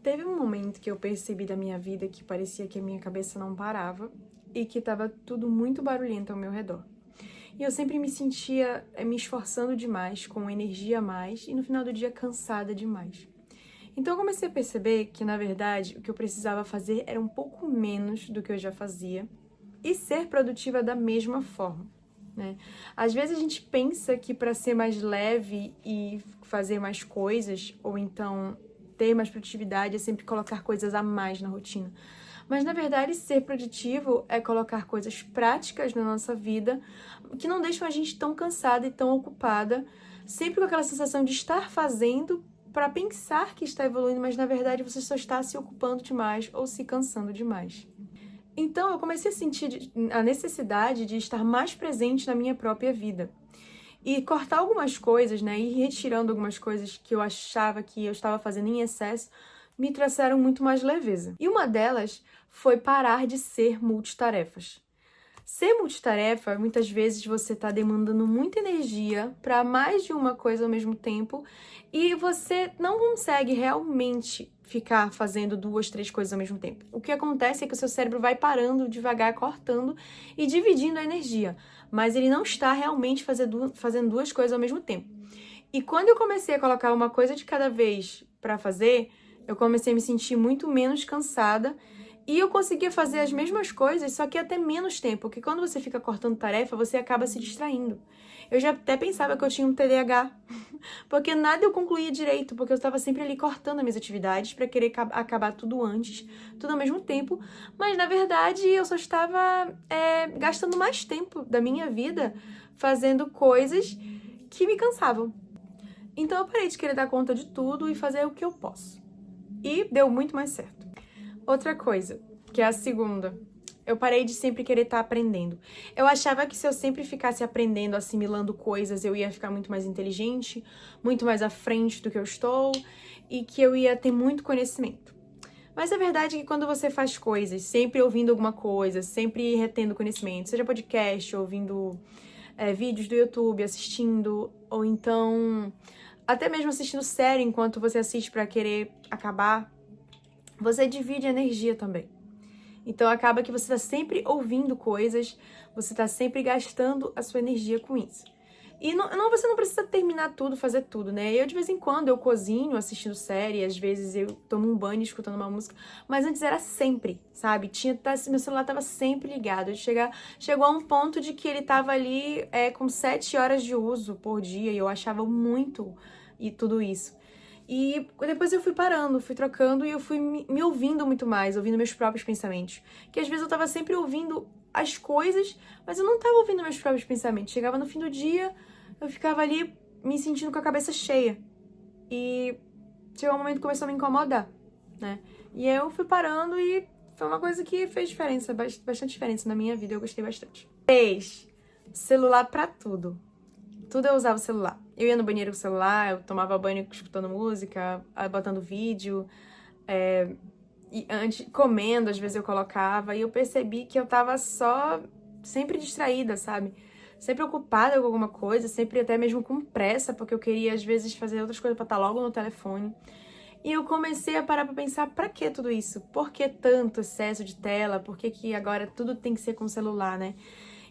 Teve um momento que eu percebi da minha vida que parecia que a minha cabeça não parava e que estava tudo muito barulhento ao meu redor. E eu sempre me sentia me esforçando demais, com energia a mais e no final do dia cansada demais. Então eu comecei a perceber que, na verdade, o que eu precisava fazer era um pouco menos do que eu já fazia e ser produtiva da mesma forma, né? Às vezes a gente pensa que para ser mais leve e fazer mais coisas, ou então ter mais produtividade é sempre colocar coisas a mais na rotina. Mas, na verdade, ser produtivo é colocar coisas práticas na nossa vida que não deixam a gente tão cansada e tão ocupada, sempre com aquela sensação de estar fazendo para pensar que está evoluindo, mas, na verdade, você só está se ocupando demais ou se cansando demais. Então, eu comecei a sentir a necessidade de estar mais presente na minha própria vida. E cortar algumas coisas, né, ir retirando algumas coisas que eu achava que eu estava fazendo em excesso, me trouxeram muito mais leveza. E uma delas foi parar de ser multitarefas. Ser multitarefa, muitas vezes você está demandando muita energia para mais de uma coisa ao mesmo tempo e você não consegue realmente ficar fazendo 2, 3 coisas ao mesmo tempo. O que acontece é que o seu cérebro vai parando devagar, cortando e dividindo a energia, mas ele não está realmente fazendo 2 coisas ao mesmo tempo. E quando eu comecei a colocar uma coisa de cada vez para fazer, eu comecei a me sentir muito menos cansada e eu conseguia fazer as mesmas coisas, só que até menos tempo, porque quando você fica cortando tarefa, você acaba se distraindo. Eu já até pensava que eu tinha um TDAH, porque nada eu concluía direito, porque eu estava sempre ali cortando as minhas atividades para querer acabar tudo antes, tudo ao mesmo tempo, mas na verdade eu só estava gastando mais tempo da minha vida fazendo coisas que me cansavam. Então eu parei de querer dar conta de tudo e fazer o que eu posso. E deu muito mais certo. Outra coisa, que é a segunda, eu parei de sempre querer estar aprendendo. Eu achava que se eu sempre ficasse aprendendo, assimilando coisas, eu ia ficar muito mais inteligente, muito mais à frente do que eu estou e que eu ia ter muito conhecimento. Mas a verdade é que quando você faz coisas, sempre ouvindo alguma coisa, sempre retendo conhecimento, seja podcast, ouvindo vídeos do YouTube, assistindo, ou então até mesmo assistindo série enquanto você assiste para querer acabar, você divide energia também. Então acaba que você está sempre ouvindo coisas, você está sempre gastando a sua energia com isso. E você não precisa terminar tudo, fazer tudo, né? Eu, de vez em quando, eu cozinho assistindo série, às vezes eu tomo um banho escutando uma música, mas antes era sempre, sabe? Meu celular estava sempre ligado. Chegou a um ponto de que ele estava ali com 7 horas de uso por dia, e eu achava muito e tudo isso. E depois eu fui parando, fui trocando e eu fui me ouvindo muito mais, ouvindo meus próprios pensamentos. Que às vezes eu tava sempre ouvindo as coisas, mas eu não tava ouvindo meus próprios pensamentos. Chegava no fim do dia, eu ficava ali me sentindo com a cabeça cheia. E chegou um momento que começou a me incomodar, né? E eu fui parando e foi uma coisa que fez diferença, bastante diferença na minha vida, eu gostei bastante. 3. Celular pra tudo. Tudo eu usava o celular. Eu ia no banheiro com o celular, eu tomava banho escutando música, botando vídeo, e antes, comendo, às vezes eu colocava, e eu percebi que eu tava só sempre distraída, sabe? Sempre ocupada com alguma coisa, sempre até mesmo com pressa, porque eu queria, às vezes, fazer outras coisas pra estar logo no telefone. E eu comecei a parar pra pensar, pra que tudo isso? Por que tanto excesso de tela? Por que agora tudo tem que ser com o celular, né?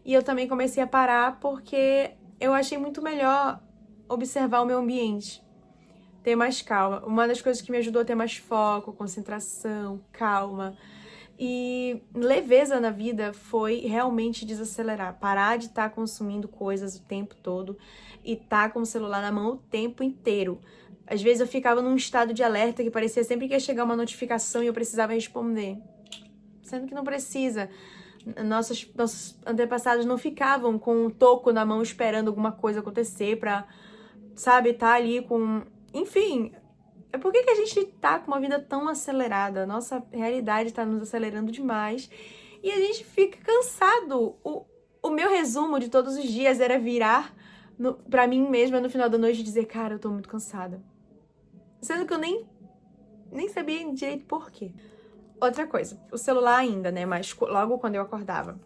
E eu também comecei a parar porque eu achei muito melhor observar o meu ambiente, ter mais calma. Uma das coisas que me ajudou a ter mais foco, concentração, calma e leveza na vida foi realmente desacelerar, parar de estar consumindo coisas o tempo todo e estar com o celular na mão o tempo inteiro. Às vezes eu ficava num estado de alerta que parecia sempre que ia chegar uma notificação e eu precisava responder, sendo que não precisa. Nossos antepassados não ficavam com um toco na mão esperando alguma coisa acontecer pra, sabe, tá ali com... Enfim, por que a gente tá com uma vida tão acelerada? Nossa realidade tá nos acelerando demais e a gente fica cansado. O meu resumo de todos os dias era virar pra mim mesma no final da noite e dizer, cara, eu tô muito cansada. Sendo que eu nem sabia direito por quê. Outra coisa, o celular ainda, né? Mas logo quando eu acordava,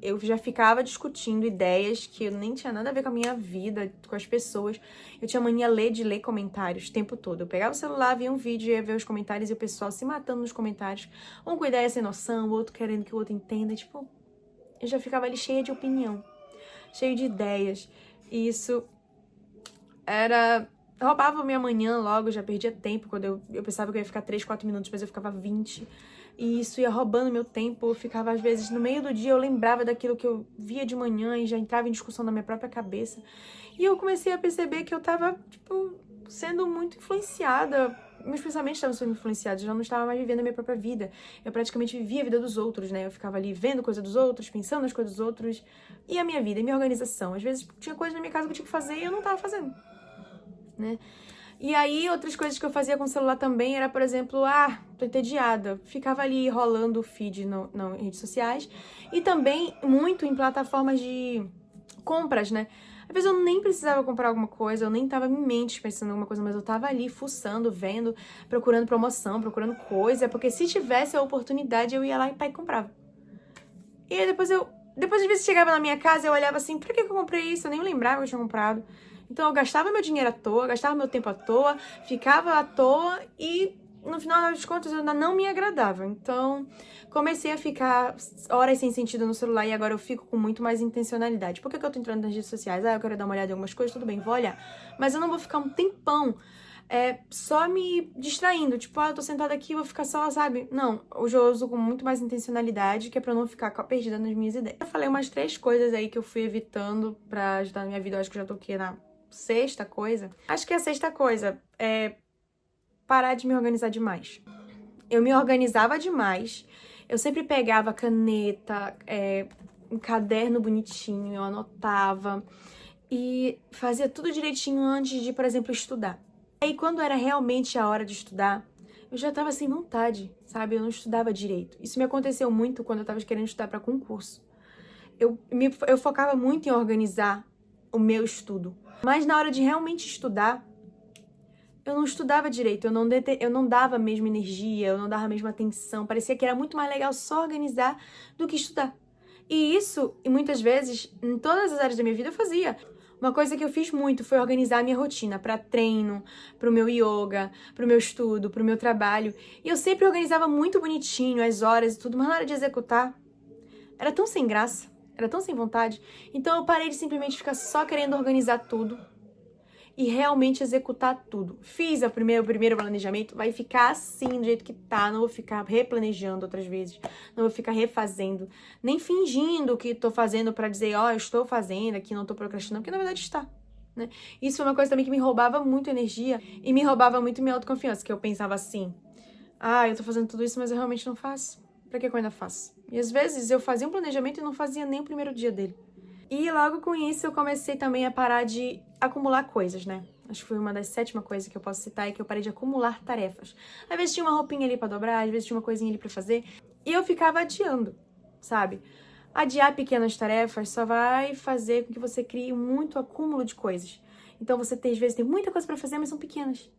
eu já ficava discutindo ideias que nem tinha nada a ver com a minha vida, com as pessoas. Eu tinha mania de ler comentários o tempo todo. Eu pegava o celular, via um vídeo, ia ver os comentários e o pessoal se matando nos comentários. Um com ideia sem noção, o outro querendo que o outro entenda. Tipo, eu já ficava ali cheia de opinião, cheia de ideias. E isso roubava minha manhã logo, já perdia tempo. Quando eu pensava que eu ia ficar 3, 4 minutos, mas eu ficava 20. E isso ia roubando meu tempo. Eu ficava, às vezes, no meio do dia, eu lembrava daquilo que eu via de manhã e já entrava em discussão na minha própria cabeça. E eu comecei a perceber que eu tava, tipo, sendo muito influenciada. Meus pensamentos estavam sendo influenciados, eu já não estava mais vivendo a minha própria vida. Eu praticamente vivia a vida dos outros, né? Eu ficava ali vendo coisa dos outros, pensando nas coisas dos outros. E a minha vida, e minha organização. Às vezes, tinha coisa na minha casa que eu tinha que fazer e eu não tava fazendo, né? E aí, outras coisas que eu fazia com o celular também era, por exemplo, tô entediada. Ficava ali rolando o feed em redes sociais. E também muito em plataformas de compras, né? Às vezes eu nem precisava comprar alguma coisa, eu nem tava em mente pensando em alguma coisa, mas eu tava ali fuçando, vendo, procurando promoção, procurando coisa, porque se tivesse a oportunidade, eu ia lá e comprava. E aí depois às vezes chegava na minha casa, eu olhava assim, pra que eu comprei isso? Eu nem lembrava que eu tinha comprado. Então eu gastava meu dinheiro à toa, gastava meu tempo à toa, ficava à toa e no final das contas eu ainda não me agradava. Então comecei a ficar horas sem sentido no celular e agora eu fico com muito mais intencionalidade. Por que eu tô entrando nas redes sociais? Eu quero dar uma olhada em algumas coisas, tudo bem, vou olhar. Mas eu não vou ficar um tempão só me distraindo. Tipo, eu tô sentada aqui, vou ficar só, sabe? Não, hoje eu uso com muito mais intencionalidade, que é pra não ficar perdida nas minhas ideias. Eu falei umas 3 coisas aí que eu fui evitando pra ajudar na minha vida. Eu acho que eu já tô aqui na 6ª coisa. Acho que a 6ª coisa é parar de me organizar demais. Eu me organizava demais. Eu sempre pegava caneta, um caderno bonitinho, eu anotava e fazia tudo direitinho antes de, por exemplo, estudar. Aí, quando era realmente a hora de estudar, eu já tava sem vontade, sabe? Eu não estudava direito. Isso me aconteceu muito quando eu tava querendo estudar para concurso. Eu focava muito em organizar o meu estudo. Mas na hora de realmente estudar, eu não estudava direito, eu não dava a mesma energia, eu não dava a mesma atenção. Parecia que era muito mais legal só organizar do que estudar. E isso, e muitas vezes, em todas as áreas da minha vida, eu fazia. Uma coisa que eu fiz muito foi organizar a minha rotina para treino, para o meu yoga, para o meu estudo, para o meu trabalho. E eu sempre organizava muito bonitinho as horas e tudo, mas na hora de executar, era tão sem graça, era tão sem vontade. Então eu parei de simplesmente ficar só querendo organizar tudo e realmente executar tudo. Fiz o primeiro planejamento, vai ficar assim, do jeito que tá, não vou ficar replanejando outras vezes, não vou ficar refazendo, nem fingindo que tô fazendo pra dizer, eu estou fazendo aqui, não tô procrastinando, porque na verdade está, né? Isso foi uma coisa também que me roubava muito energia e me roubava muito minha autoconfiança, que eu pensava assim, eu tô fazendo tudo isso, mas eu realmente não faço. Pra que eu ainda faço? E às vezes eu fazia um planejamento e não fazia nem o primeiro dia dele. E logo com isso eu comecei também a parar de acumular coisas, né? Acho que foi uma das 7ª coisas que eu posso citar, é que eu parei de acumular tarefas. Às vezes tinha uma roupinha ali pra dobrar, às vezes tinha uma coisinha ali pra fazer, e eu ficava adiando, sabe? Adiar pequenas tarefas só vai fazer com que você crie muito acúmulo de coisas. Então você às vezes tem muita coisa pra fazer, mas são pequenas.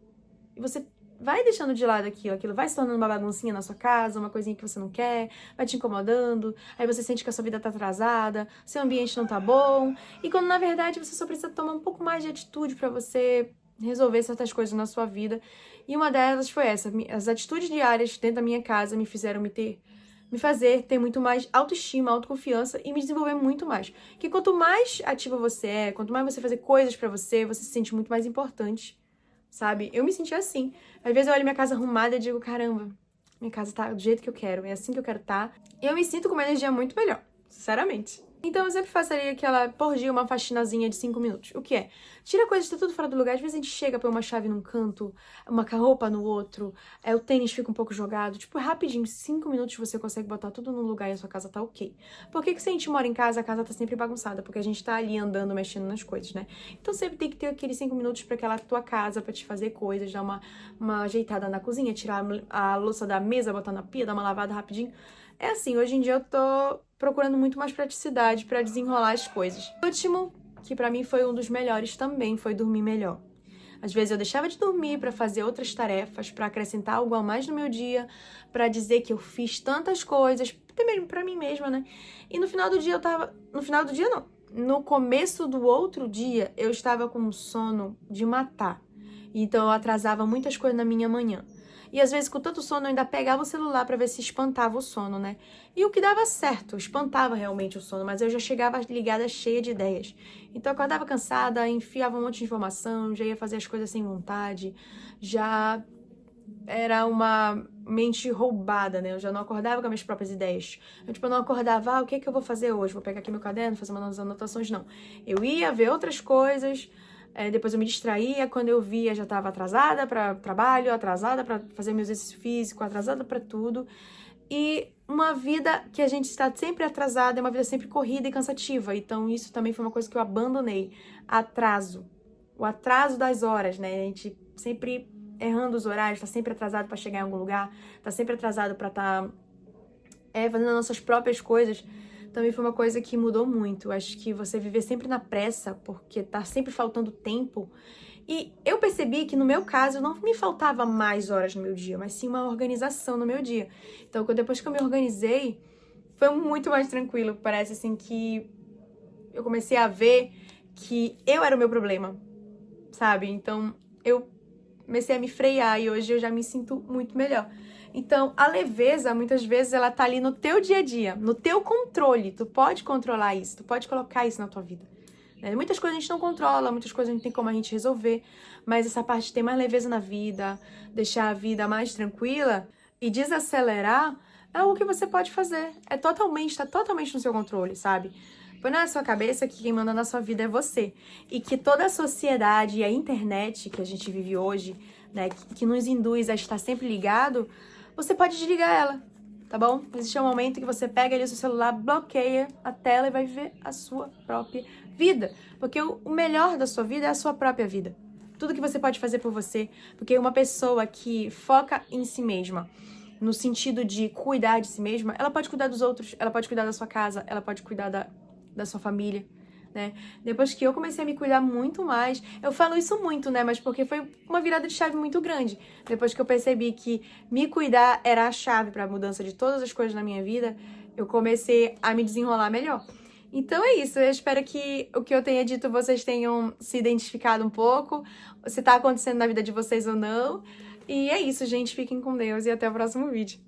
E você vai deixando de lado aquilo vai se tornando uma baguncinha na sua casa, uma coisinha que você não quer, vai te incomodando, aí você sente que a sua vida tá atrasada, seu ambiente não tá bom, e quando na verdade você só precisa tomar um pouco mais de atitude pra você resolver certas coisas na sua vida. E uma delas foi essa, as atitudes diárias dentro da minha casa me fizeram me fazer ter muito mais autoestima, autoconfiança e me desenvolver muito mais. Que quanto mais ativa você é, quanto mais você fazer coisas pra você, você se sente muito mais importante. Sabe? Eu me senti assim. Às vezes eu olho minha casa arrumada e digo, caramba, minha casa tá do jeito que eu quero, é assim que eu quero estar. E eu me sinto com uma energia muito melhor, sinceramente. Então eu sempre faço ali por dia, uma faxinazinha de 5 minutos. O que é? Tira coisas que tá tudo fora do lugar. Às vezes a gente chega, põe uma chave num canto, uma roupa no outro, o tênis fica um pouco jogado. Tipo, rapidinho, 5 minutos você consegue botar tudo no lugar e a sua casa tá ok. Por que se a gente mora em casa, a casa tá sempre bagunçada? Porque a gente tá ali andando, mexendo nas coisas, né? Então sempre tem que ter aqueles 5 minutos pra aquela tua casa, pra te fazer coisas, dar uma ajeitada na cozinha, tirar a louça da mesa, botar na pia, dar uma lavada rapidinho. É assim, hoje em dia eu tô procurando muito mais praticidade pra desenrolar as coisas. O último, que pra mim foi um dos melhores também, foi dormir melhor. Às vezes eu deixava de dormir para fazer outras tarefas, para acrescentar algo a mais no meu dia, para dizer que eu fiz tantas coisas, primeiro para mim mesma, né? E no final do dia no final do dia não. No começo do outro dia, eu estava com um sono de matar. Então eu atrasava muitas coisas na minha manhã. E às vezes com tanto sono eu ainda pegava o celular para ver se espantava o sono, né? E o que dava certo, espantava realmente o sono, mas eu já chegava ligada cheia de ideias. Então eu acordava cansada, enfiava um monte de informação, já ia fazer as coisas sem vontade, já era uma mente roubada, né? Eu já não acordava com as minhas próprias ideias. Eu não acordava, o que é que eu vou fazer hoje? Vou pegar aqui meu caderno, fazer umas anotações, não. Eu ia ver outras coisas, depois eu me distraía, quando eu via já estava atrasada para trabalho, atrasada para fazer meu exercício físico, atrasada para tudo. E uma vida que a gente está sempre atrasada é uma vida sempre corrida e cansativa. Então isso também foi uma coisa que eu abandonei. Atraso. O atraso das horas, né? A gente sempre errando os horários, tá sempre atrasado para chegar em algum lugar, tá sempre atrasado para estar fazendo as nossas próprias coisas. Também foi uma coisa que mudou muito. Acho que você viver sempre na pressa, porque tá sempre faltando tempo. E eu percebi que no meu caso não me faltava mais horas no meu dia, mas sim uma organização no meu dia. Então, depois que eu me organizei, foi muito mais tranquilo. Parece assim que eu comecei a ver que eu era o meu problema, sabe? Então, eu comecei a me frear e hoje eu já me sinto muito melhor. Então, a leveza, muitas vezes, ela tá ali no teu dia a dia, no teu controle. Tu pode controlar isso, tu pode colocar isso na tua vida. Muitas coisas a gente não controla, muitas coisas a gente tem como a gente resolver, mas essa parte de ter mais leveza na vida, deixar a vida mais tranquila e desacelerar é algo que você pode fazer. Tá totalmente no seu controle, sabe? Põe na sua cabeça que quem manda na sua vida é você. E que toda a sociedade e a internet que a gente vive hoje, né, que nos induz a estar sempre ligado, você pode desligar ela, tá bom? Existe um momento que você pega ali o seu celular, bloqueia a tela e vai viver a sua própria vida. Porque o melhor da sua vida é a sua própria vida. Tudo que você pode fazer por você. Porque uma pessoa que foca em si mesma, no sentido de cuidar de si mesma, ela pode cuidar dos outros, ela pode cuidar da sua casa, ela pode cuidar da sua família, né? Depois que eu comecei a me cuidar muito mais, eu falo isso muito, né? Mas porque foi uma virada de chave muito grande. Depois que eu percebi que me cuidar era a chave para a mudança de todas as coisas na minha vida, eu comecei a me desenrolar melhor. Então é isso, eu espero que o que eu tenha dito vocês tenham se identificado um pouco, se tá acontecendo na vida de vocês ou não. E é isso, gente, fiquem com Deus e até o próximo vídeo.